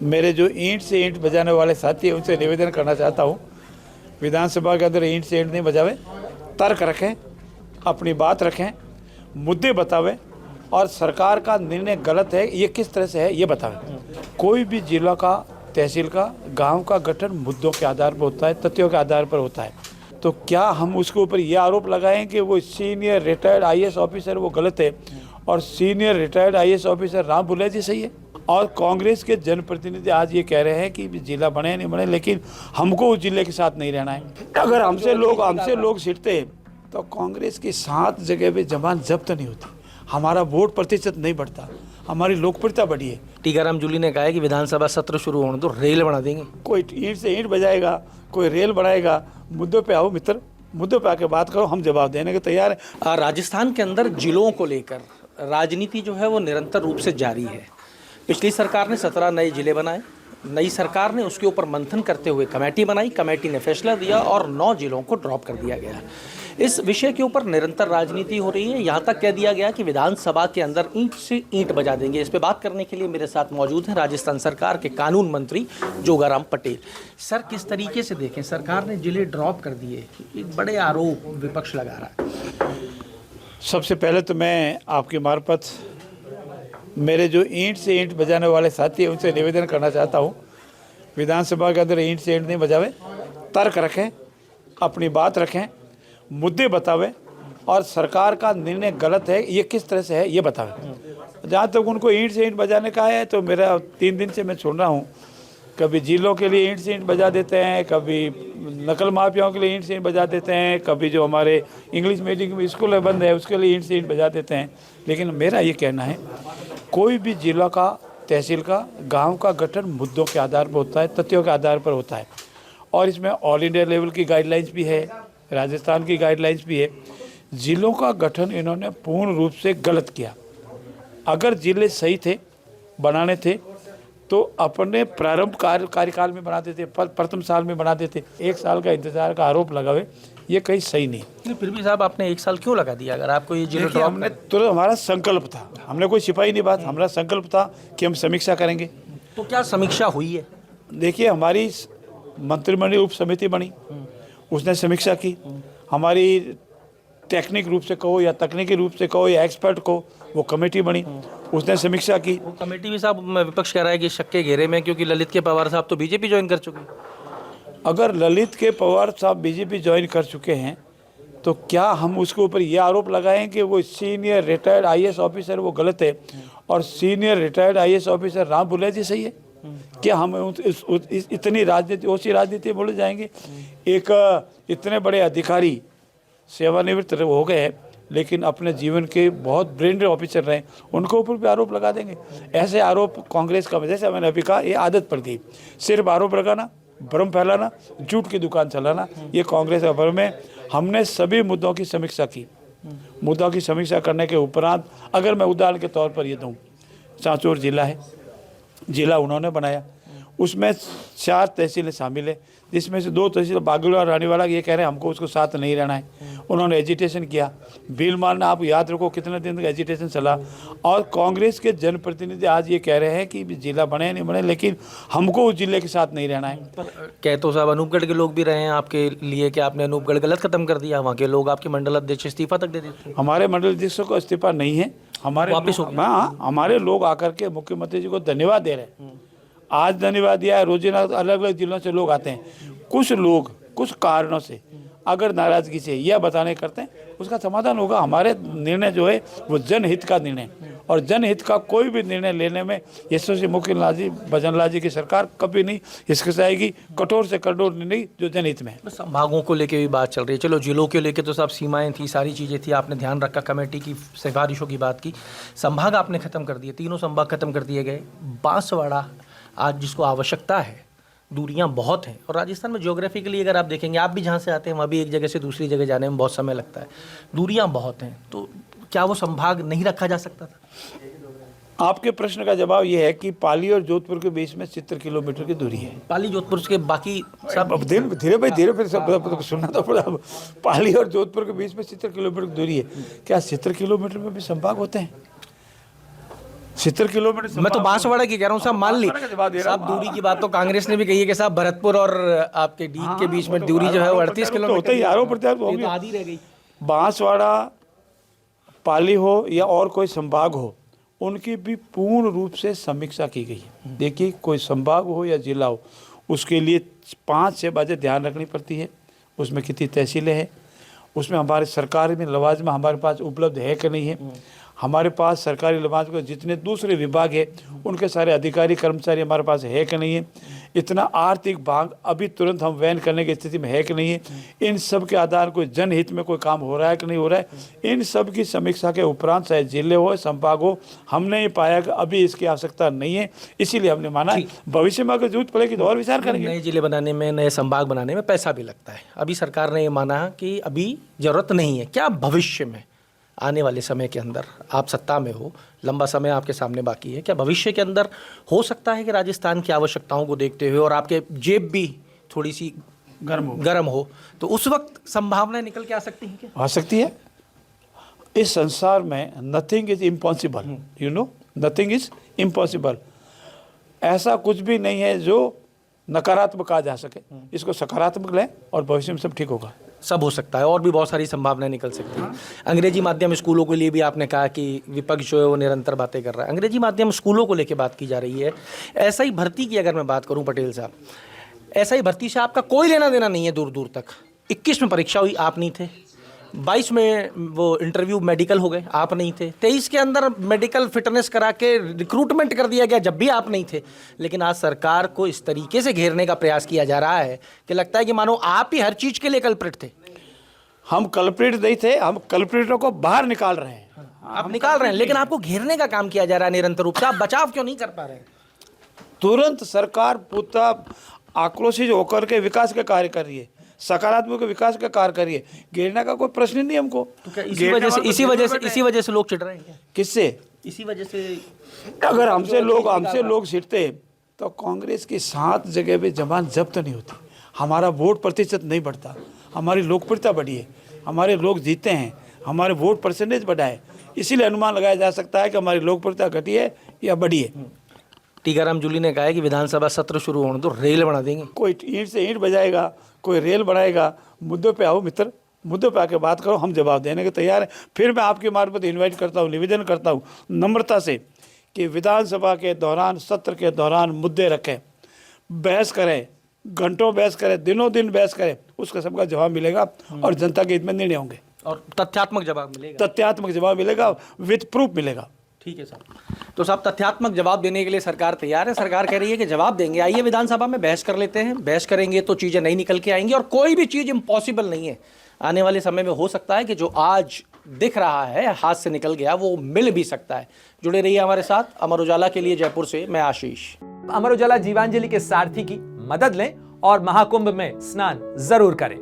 मेरे जो ईंट से ईंट बजाने वाले साथी हैं उनसे निवेदन करना चाहता हूँ, विधानसभा के अंदर ईंट से ईंट नहीं बजावे, तर्क रखें, अपनी बात रखें, मुद्दे बतावें और सरकार का निर्णय गलत है ये किस तरह से है ये बतावें। कोई भी जिला का, तहसील का, गांव का गठन मुद्दों के आधार पर होता है, तथ्यों के आधार पर होता है। तो क्या हम उसके ऊपर ये आरोप लगाएं कि वो सीनियर रिटायर्ड आईएएस ऑफिसर वो गलत है और senior retired IAS officer Ram Bulle ji सही है? और कांग्रेस के जनप्रतिनिधि आज ये कह रहे हैं कि जिला बने नहीं बने, लेकिन हमको उस जिले के साथ नहीं रहना है। अगर हमसे लोग सिटते तो कांग्रेस की 7 जगह पे जमानत जब्त नहीं होती, हमारा वोट प्रतिशत नहीं बढ़ता, हमारी लोकप्रियता बढ़ी है। टीकाराम जूली ने कहा है कि विधानसभा सत्र शुरू होने तो रेल बना देंगे। कोई ईंट से ईंट बजाएगा, कोई रेल बनाएगा। मुद्दों पे आओ मित्र, मुद्दों पे आके बात करो, हम जवाब देने के तैयार हैं। राजस्थान के अंदर जिलों को लेकर राजनीति जो है वो निरंतर रूप से जारी है। पिछली सरकार ने 17 नए जिले बनाए, नई सरकार ने उसके ऊपर मंथन करते हुए कमेटी बनाई, कमेटी ने फैसला दिया और 9 जिलों को ड्रॉप कर दिया गया। इस विषय के ऊपर निरंतर राजनीति हो रही है। यहाँ तक कह दिया गया कि विधानसभा के अंदर ईंट से ईंट बजा देंगे। इस पे बात करने के लिए मेरे साथ मौजूद हैं राजस्थान सरकार के कानून मंत्री जोगाराम पटेल। सर, किस तरीके से देखें, सरकार ने जिले ड्रॉप कर दिए, एक बड़े आरोप विपक्ष लगा रहा है। सबसे पहले तो मैं आपकी मार्फत मेरे जो ईंट से ईंट बजाने वाले साथी हैं उनसे निवेदन करना चाहता हूँ, विधानसभा के अंदर ईंट से ईंट नहीं बजावे, तर्क रखें, अपनी बात रखें, मुद्दे बतावें और सरकार का निर्णय गलत है ये किस तरह से है ये बतावें। जहाँ तक उनको ईंट से ईंट बजाने का है तो मेरा 3 दिन से मैं सुन रहा हूँ, कभी जिलों के लिए ईंट से ईंट बजा देते हैं, कभी नकल माफियाओं के लिए ईंट से ईंट बजा देते हैं, कभी जो हमारे इंग्लिश मीडियम में स्कूल बंद है उसके लिए ईंट से ईंट बजा देते हैं। लेकिन मेरा ये कहना है, कोई भी जिला का, तहसील का, गांव का गठन मुद्दों के आधार पर होता है, तथ्यों के आधार पर होता है और इसमें ऑल इंडिया लेवल की गाइडलाइंस भी है, राजस्थान की गाइडलाइंस भी है। जिलों का गठन इन्होंने पूर्ण रूप से गलत किया। अगर जिले सही थे, बनाने थे तो अपने प्रारंभ कार्यकाल में बनाते थे, प्रथम साल में बनाते थे। 1 साल का इंतजार का आरोप लगावे ये कहीं सही नहीं। फिर भी साहब आपने 1 साल क्यों लगा दिया? अगर आपको ये जिले ड्रॉप, हमने तुरंत, हमारा संकल्प था, हमने कोई सिपाही नहीं बात, हमारा संकल्प था कि हम समीक्षा करेंगे। तो क्या समीक्षा हुई है? देखिए, हमारी मंत्रिमंडल उप समिति बनी, उसने समीक्षा की। हमारी टेक्निक रूप से कहो या तकनीकी रूप से कहो या एक्सपर्ट को वो कमेटी बनी, उसने समीक्षा की। वो कमेटी भी साहब विपक्ष कह रहा है कि शक के घेरे में, क्योंकि ललित के पवार साहब तो बीजेपी ज्वाइन कर चुके हैं। अगर ललित के पवार साहब बीजेपी ज्वाइन कर चुके हैं तो क्या हम उसके ऊपर ये आरोप लगाएं कि वो सीनियर रिटायर्ड आईएएस ऑफिसर वो गलत है और senior retired IAS officer Ram Bulle ji सही है? क्या हम इतनी राजनीति, ओसी राजनीति बोले जाएंगे? एक इतने बड़े अधिकारी सेवानिवृत्त हो गए हैं लेकिन अपने जीवन के बहुत ब्रेन ऑफिसर रहे, उनको ऊपर भी आरोप लगा देंगे? ऐसे आरोप कांग्रेस का, जैसे मैंने अभी कहा, ये आदत पड़ गई, सिर्फ आरोप लगाना, भ्रम फैलाना, झूठ की दुकान चलाना, ये कांग्रेस का भ्रम है। हमने सभी मुद्दों की समीक्षा की। मुद्दों की समीक्षा करने के उपरांत अगर मैं उदाहरण के तौर पर ये दूँ, सांचौर जिला है, जिला उन्होंने बनाया, उसमें 4 तहसीलें शामिल है, जिसमें से 2 तहसील बागुला और रानीवाला, ये कह रहे हैं हमको उसको साथ नहीं रहना है। उन्होंने एजिटेशन किया, बिल मारना, आप याद रखो कितने दिन तक एजिटेशन चला। और कांग्रेस के जनप्रतिनिधि आज ये कह रहे हैं कि जिला बने नहीं बने, लेकिन हमको उस जिले के साथ नहीं रहना है। कह तो साहब अनूपगढ़ के लोग भी रहे हैं आपके लिए कि आपने अनूपगढ़ गलत खत्म कर दिया, वहाँ के लोग आपके मंडल अध्यक्ष इस्तीफा तक दे देते। हमारे मंडल अध्यक्ष को इस्तीफा नहीं है, हमारे वापिस हो गया। हाँ, हमारे लोग आकर के मुख्यमंत्री जी को धन्यवाद दे रहे हैं। आज धन्यवाद दिया है, रोजाना अलग अलग जिलों से लोग आते हैं। कुछ लोग कुछ कारणों से अगर नाराजगी से यह बताने करते हैं, उसका समाधान होगा। हमारे निर्णय जो है वो जनहित का निर्णय, और जनहित का कोई भी निर्णय लेने में यशस्वी मुखियालाल जी, भजनलाल जी की सरकार कभी नहीं हिचकिचाएगी। कठोर से कठोर निर्णय जो जनहित में है। संभागों को लेके भी बात चल रही है, चलो जिलों के लेके तो सब सीमाएं थी, सारी चीज़ें थी, आपने ध्यान रखा, कमेटी की सिफारिशों की बात की, संभाग आपने खत्म कर दिए, 3 संभाग खत्म कर दिए गए। बांसवाड़ा आज जिसको आवश्यकता है, दूरियां बहुत हैं, और राजस्थान में ज्योग्राफिकली अगर आप देखेंगे, आप भी जहाँ से आते हैं वहाँ भी एक जगह से दूसरी जगह जाने में बहुत समय लगता है, दूरियां बहुत हैं, तो क्या वो संभाग नहीं रखा जा सकता था? आपके प्रश्न का जवाब ये है कि पाली और जोधपुर के बीच में 70 किलोमीटर की दूरी है। पाली जोधपुर के बाकी सब धीरे फिर सब सुनना तो पड़ा। पाली और जोधपुर के बीच में 70 किलोमीटर की दूरी है। क्या 70 किलोमीटर में भी संभाग होते हैं? 70 किलोमीटर मैं तो बांसवाड़ा की कह रहा हूँ साहब, मान ली बांसवाड़ा का जवाब दे रहा साहब, हूँ। दूरी की बात तो कांग्रेस ने भी कही है कि साहब भरतपुर और आपके डीग के बीच में दूरी जो है वो 38 किलोमीटर होता ही, आरोप प्रत्यारोप ये तो होगी। आधी रह गई। बांसवाड़ा, पाली हो या और कोई संभाग हो, उनकी भी पूर्ण रूप से समीक्षा की गई है। देखिए, कोई संभाग हो या जिला हो, उसके लिए 5-6 बातें ध्यान रखनी पड़ती है। उसमें कितनी तहसीलें हैं, उसमें हमारे सरकारी में लवाजमा हमारे पास उपलब्ध है कि नहीं है, हमारे पास सरकारी लवाजमा के जितने दूसरे विभाग है उनके सारे अधिकारी कर्मचारी हमारे पास है कि नहीं है, इतना आर्थिक भाग अभी तुरंत हम वहन करने की स्थिति में है कि नहीं है, इन सब के आधार कोई जनहित में कोई काम हो रहा है कि नहीं हो रहा है, इन सब की समीक्षा के उपरांत चाहे जिले हो संभाग हो, हमने ये पाया कि अभी इसकी आवश्यकता नहीं है, इसीलिए हमने माना है भविष्य में अगर जरूरत पड़ेगी तो और विचार करेंगे। नए जिले बनाने में, नए संभाग बनाने में पैसा भी लगता है। अभी सरकार ने ये माना कि अभी जरूरत नहीं है। क्या भविष्य में आने वाले समय के अंदर, आप सत्ता में हो, लंबा समय आपके सामने बाकी है, क्या भविष्य के अंदर हो सकता है कि राजस्थान की आवश्यकताओं को देखते हुए और आपके जेब भी थोड़ी सी गर्म हो तो उस वक्त संभावनाएं निकल के आ सकती हैं? क्या आ सकती है? इस संसार में nothing is impossible, you know, nothing is impossible. ऐसा कुछ भी नहीं है जो नकारात्मक कहा जा सके, इसको सकारात्मक लें और भविष्य में सब ठीक होगा। सब हो सकता है और भी बहुत सारी संभावनाएं निकल सकती हैं। अंग्रेजी माध्यम स्कूलों के लिए भी आपने कहा कि विपक्ष जो है वो निरंतर बातें कर रहा है। अंग्रेजी माध्यम स्कूलों को लेकर बात की जा रही है। ऐसा ही भर्ती की अगर मैं बात करूं पटेल साहब, ऐसा ही भर्ती से आपका कोई लेना देना नहीं है दूर दूर तक। 21 में परीक्षा हुई, आप नहीं थे। 22 में वो इंटरव्यू मेडिकल हो गए, आप नहीं थे। 23 के अंदर मेडिकल फिटनेस करा के रिक्रूटमेंट कर दिया गया, जब भी आप नहीं थे। लेकिन आज सरकार को इस तरीके से घेरने का प्रयास किया जा रहा है कि लगता है कि मानो आप ही हर चीज़ के लिए कल्प्रिट थे। हम कल्प्रिट नहीं थे, हम कल्प्रिटों को बाहर निकाल रहे हैं। आप निकाल रहे हैं, लेकिन आपको घेरने का काम किया जा रहा है निरंतर रूप से। आप बचाव क्यों नहीं कर पा रहे हैं? तुरंत सरकार पूरा आक्रोशित होकर के विकास का कार्य कर रही है, सकारात्मक विकास का कार्य कर रही है। घेरने का कोई प्रश्न ही नहीं हमको। तो क्या इसी वजह से लोग चिढ़ रहे हैं क्या? किससे? इसी वजह से अगर हमसे लोग छिड़ते तो कांग्रेस की 7 जगह पे जमानत जब्त नहीं होती, हमारा वोट प्रतिशत नहीं बढ़ता, हमारी लोकप्रियता बढ़ी है, हमारे लोग जीते हैं, हमारे वोट परसेंटेज बढ़ा है। इसीलिए अनुमान लगाया जा सकता है कि हमारी लोकप्रियता घटी है या बढ़ी है। टीकाराम जूली ने कहा है कि विधानसभा सत्र शुरू होने तो रेल बना देंगे। कोई ईंट से ईंट बजाएगा, कोई रेल बनाएगा। मुद्दों पे आओ मित्र, मुद्दों पे आके बात करो, हम जवाब देने के तैयार हैं। फिर मैं आपकी मार्फत इन्वाइट करता हूँ, निवेदन करता हूँ नम्रता से कि विधानसभा के दौरान, सत्र के दौरान मुद्दे रखें, बहस करें, घंटों बहस करें, दिनों दिन बहस करें, उसका सबका जवाब मिलेगा और जनता के हित में निर्णय होंगे और तथ्यात्मक जवाब मिलेगा। तथ्यात्मक जवाब मिलेगा, विद प्रूफ मिलेगा। ठीक है साहब। तो साहब, तथ्यात्मक जवाब देने के लिए सरकार तैयार है। सरकार कह रही है कि जवाब देंगे, आइए विधानसभा में बहस कर लेते हैं। बहस करेंगे तो चीज़ें नहीं निकल के आएंगी और कोई भी चीज़ इम्पॉसिबल नहीं है। आने वाले समय में हो सकता है कि जो आज दिख रहा है हाथ से निकल गया वो मिल भी सकता है। जुड़े रहिए हमारे साथ। अमर उजाला के लिए जयपुर से मैं आशीष। अमर उजाला जीवांजलि के सारथी की मदद लें और महाकुंभ में स्नान जरूर करें।